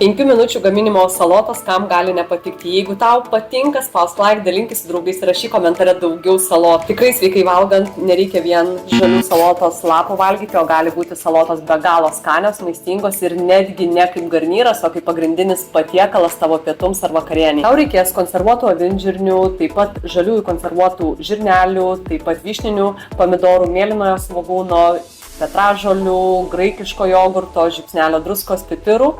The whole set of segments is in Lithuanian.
5 minučių gaminimo salotos, kam gali nepatikti. Jeigu tau patinka, spausk like, dalinkis su draugais ir rašyk komentare daugiau salotų. Tikrai sveikai valgant nereikia vien žalių salotos lapų valgyti, o gali būti salotos be galo skanios, maistingos ir netgi ne kaip garnyras, o kaip pagrindinis patiekalas tavo pietums ar vakarieniai. Tau reikės konservuotų avinžirnių, taip pat žaliųjų konservuotų žirnelių, taip pat vyšninių pomidorų, mėlynojo svogūno, petražolių, graikiško jogurto, žiupsnelio druskos, pipirų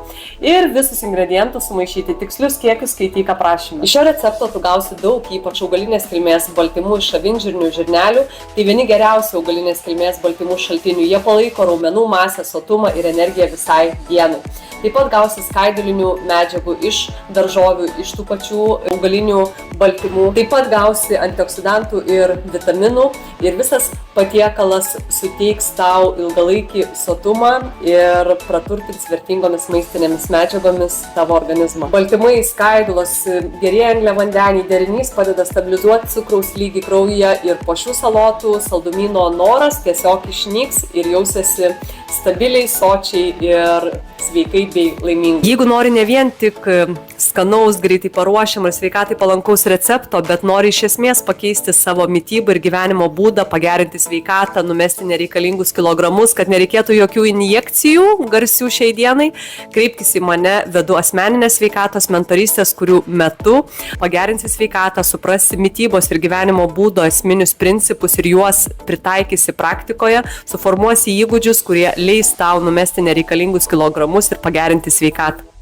ir visus ingredientus sumaišyti tikslius kiekius, skaityk aprašymą. Iš šio recepto tu gausi daug, ypač augalinės kilmės baltymų iš avinžirnių žirnelių. Tai vieni geriausių augalinės kilmės baltymų šaltinių. Jie palaiko raumenų masę, sotumą ir energiją visai dienai. Taip pat gausi skaidulinių medžiagų iš daržovių, iš tų pačių augalinių baltymų. Taip pat gausi antioksidantų ir vitaminų ir visas patiekalas suteiks tau ilgalaikį sotumą ir praturtins vertingomis maistinėmis medžiagomis tavo organizmą. Baltymai, skaidulos, gerieji angliavandeniai derinys padeda stabilizuoti cukraus lygį kraujyje ir po šių salotų saldumyno noras tiesiog išnyks ir jausiesi stabiliai, sočiai ir sveikai bei laimingai. Jeigu nori ne vien tik skanaus, greitai paruošiamą ir sveikatai palankaus recepto, bet nori iš esmės pakeisti savo mitybą ir gyvenimo būdą, pagerinti sveikatą, numesti nereikalingus kilogramus, kad nereikėtų jokių injekcijų garsių šiai dienai, kreipkis į mane, vedu asmeninės sveikatos mentorystės, kurių metu pagerinsi sveikatą, suprasi mitybos ir gyvenimo būdo esminius principus ir juos pritaikysi praktikoje, suformuosi įgūdžius, kurie leis tau numesti nereikalingus kilogramus ir pagerinti sveikatą.